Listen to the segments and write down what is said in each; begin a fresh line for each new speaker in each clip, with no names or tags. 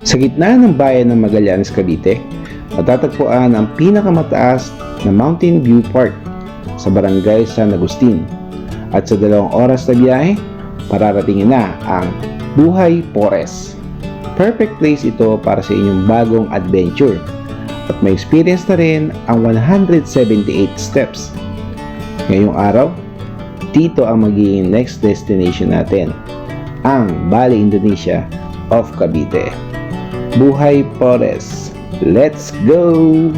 Sa gitna ng bayan ng Magallanes, Cavite, matatagpuan ang pinakamataas na mountain view park sa Barangay San Agustin. At sa 2 oras na biyahe, pararatingin na ang Buhay Forest. Perfect place ito para sa inyong bagong adventure. At may experience na rin ang 178 steps. Ngayong araw, dito ang magiging next destination natin, ang Bali, Indonesia of Cavite. Buhay Forest. Let's go!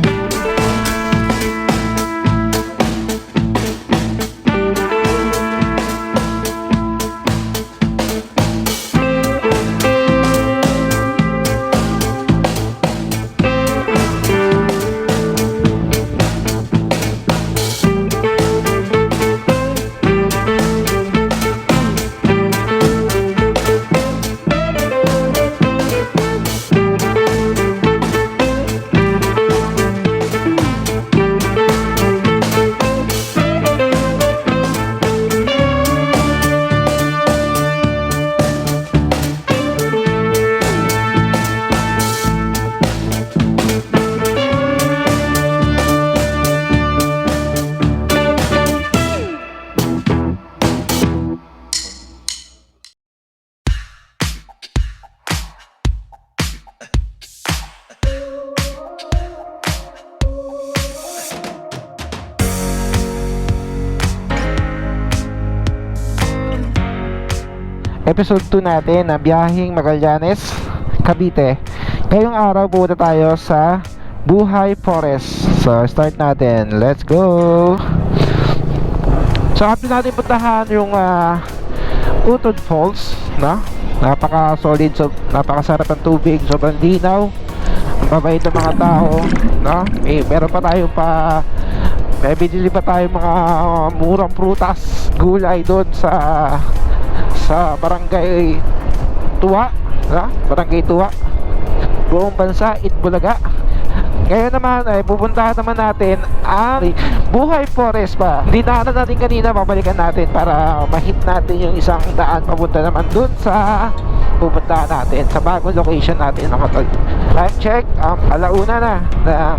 Episode 2 natin na biyaheng Magallanes, Cavite. Ngayong araw pupunta tayo sa Buhay Forest. So start natin, let's go! So after natin puntahan yung Utod Falls, no? Napaka solid, so napakasarap ang tubig, sobrang linaw, ang babait ng mga tao, no? Meron pa tayo may binili pa tayo mga murang prutas, gulay doon sa Barangay Tuwa, Barangay Tuwa, buong bansa, Itbulaga. Ngayon naman ay pupuntahan naman natin ang Buhay Forest pa. Dinaanan natin kanina, babalikan natin para ma-hit natin yung isang daan papunta naman dun sa pupuntahan natin, sa bagong location natin, mga tol. Time check, alauna na ng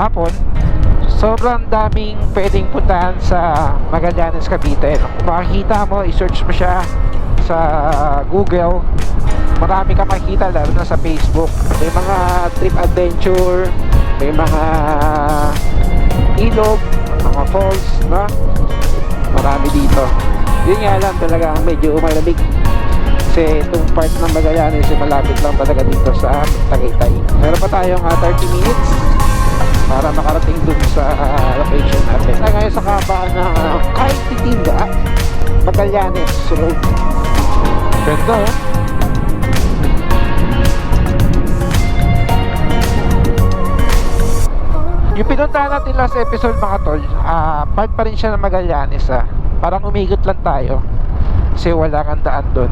hapon. Sobrang daming pwedeng puntahan sa Magallanes, Cavite. Kung makikita mo, i-search mo siya sa Google, marami ka makikita, lalo na sa Facebook. May mga trip adventure, may mga ilog, mga falls, no? Marami dito. Yun nga lang talaga, medyo malamig. Kasi itong part ng Magallanes, malapit lang talaga dito sa Tagaytay. Meron pa tayong 30 minutes para makarating dun sa location natin. Ngayon sa kabaan ng kahit titinda, Magallanes Road. Ganda, oh. Yung pinuntahan natin last episode, mga tol, part pa rin siya ng Magallanes, parang umigot lang tayo kasi wala kang daan dun.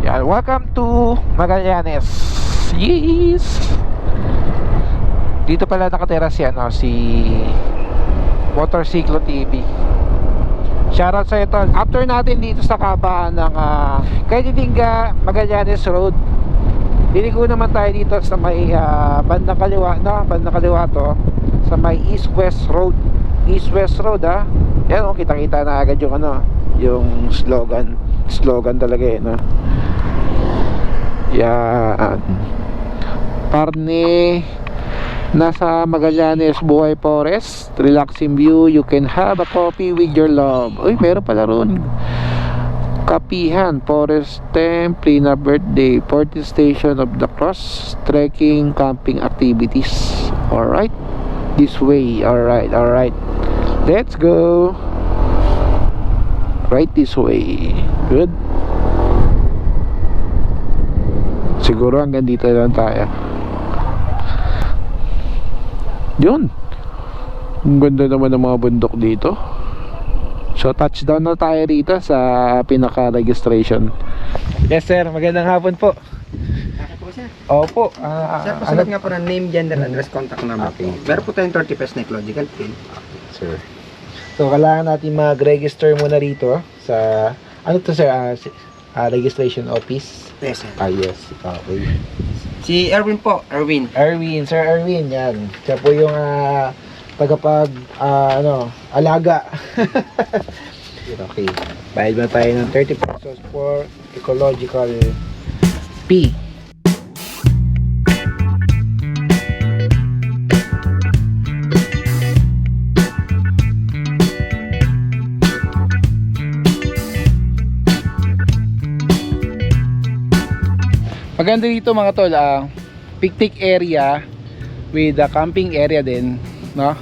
Yan, welcome to Magallanes. Yes! Dito pala nakatira si Motorcyclo TV. Shoutout sa ito. After natin dito sa kabaan ng Kaytitinga, Magallanes Road, diligo naman tayo dito sa may bandang kaliwa, no? Bandang kaliwa to, sa may East-West Road. East-West Road, yan, kita-kita na agad yung yung slogan talaga, no? Yan, Parne. Nasa Magallanes Buhay Forest, relaxing view, you can have a coffee with your love. Uy, meron pala ron. Kapihan, Forest Temple, na birthday, 40th station of the cross, trekking, camping activities. Alright, this way. Alright, let's go. Right this way. Good. Siguro hanggang dito lang tayo. Yun, ang ganda naman ng mga bundok dito. So touchdown na tayo rito sa pinaka-registration. Yes sir, magandang hapon po.
Po, sir.
Opo.
Sir, pasulat nga po ng name, gender, address, contact number po. Meron po tayong 30 pesos na ecological field.
Sir. So kailangan natin mag-register muna rito sa ano to sir? registration office.
Yes, sir.
Yes. Okay.
Si Erwin po, Erwin.
Erwin, Sir Erwin, yan. Siya po yung alaga. Okay. Bayad mo tayo ng 30 pesos for ecological fee. Maganda dito mga tol, picnic area with a camping area din, no?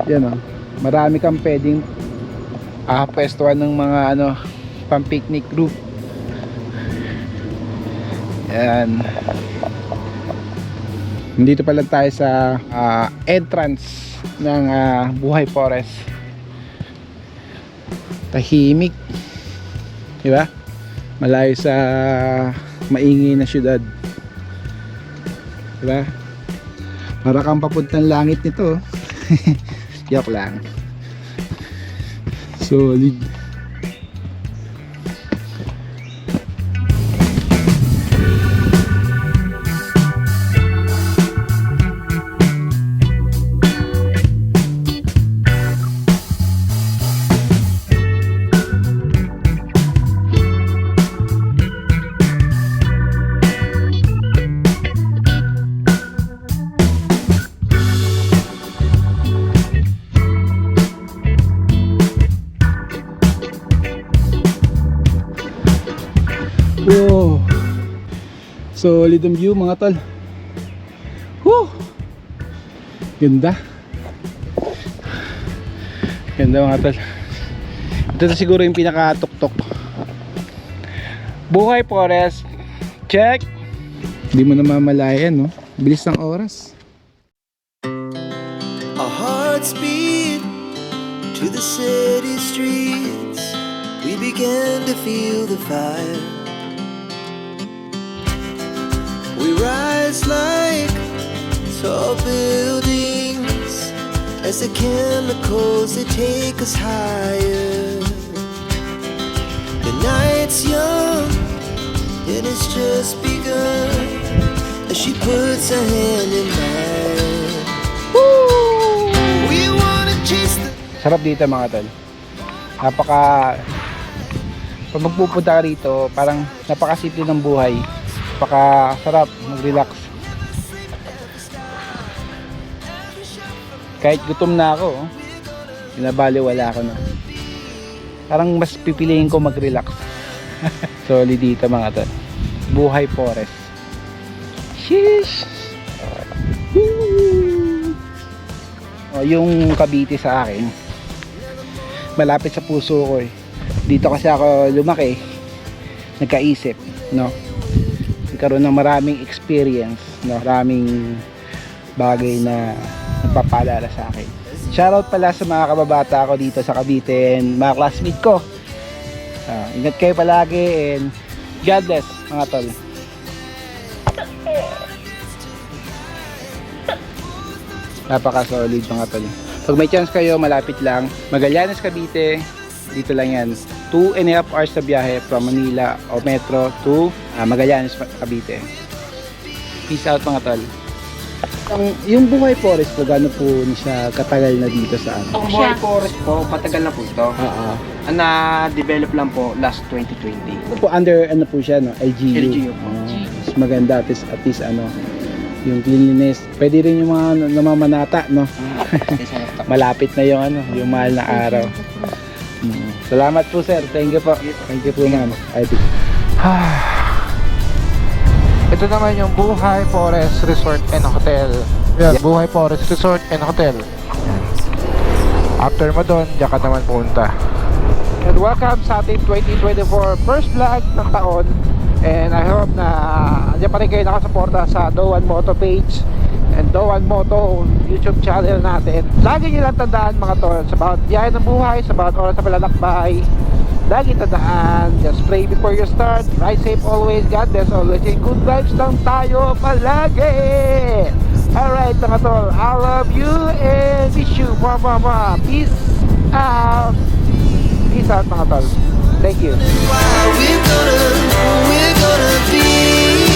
Yan marami kang pwedeng pwestuhan ng mga pang picnic group. Yan. Nandito pala tayo sa entrance ng Buhay Forest. Tahimik, di ba? Malayo sa maingay na syudad, diba? Para kang papuntang langit nito. Joke lang. Solid. Wow, solid ang view mga tol. Woo! Ganda. Ganda mga tol. Ito na siguro yung pinaka-tuktok. Buhay Forest. Check. Hindi mo na mamalayan, no? Bilis ng oras.
Our hearts beat to the city streets. We began to feel the fire. We rise like tall buildings as the chemicals they take us higher. The night's young and it's just begun as she puts her hand in mine. We wanna chase the
Sarap dito mga tol. Napaka pag magpupunta ka rito, parang napakasimple ng buhay. Napakasarap mag-relax. Kahit gutom na ako, binabaliwala ko na. Parang mas pipiliin ko mag-relax. Solid dito mga tol. Buhay Forest. Sheesh! Yung Cavite sa akin, malapit sa puso ko eh. Dito kasi ako lumaki, nagkaisip, no? Nagkaroon ng maraming experience, no? Maraming bagay na nagpapaalala sa akin. Shoutout pala sa mga kababata ko dito sa Cavite and mga classmate ko. Ingat kayo palagi and God bless mga tol. Napaka-solid mga tol. Pag may chance kayo, malapit lang. Magallanes, Cavite. Dito lang yan. 2.5 hours na biyahe from Manila o Metro to Magallanes, Cavite. Peace out mga tol. Yung Buhay Forest po, gano'n po siya katagal na dito sa ano?
Ang Buhay Forest po, patagal na po ito. Ang na-develop lang po last 2020.
Ano po, under ano po siya, no? LGU.
LGU po.
Mas maganda, at least ano, yung cleanliness. Pwede rin yung mga namamanata, no? Malapit na yung ano, yung mahal na araw. Salamat po sir, thank you po. Thank you po ma'am. Ito naman yung Buhay Forest Resort and Hotel. Yan, Buhay Forest Resort and Hotel. After mo doon, diyan ka naman punta. And welcome sa ating 2024 first vlog ng taon. And I hope na andyan pa rin kayo nakasuporta sa Doan Moto page and Doan Moto YouTube channel natin. Lagi nyo lang tandaan mga tol, sa bawat biyahe ng buhay, sa bawat oras sa palalakbay, lagi tandaan, just pray before you start, ride safe always, God bless always, and good vibes lang tayo palagi. Alright mga tol, I love you and wish you more. Peace out. Peace out mga tol. Thank you.
Why we're gonna be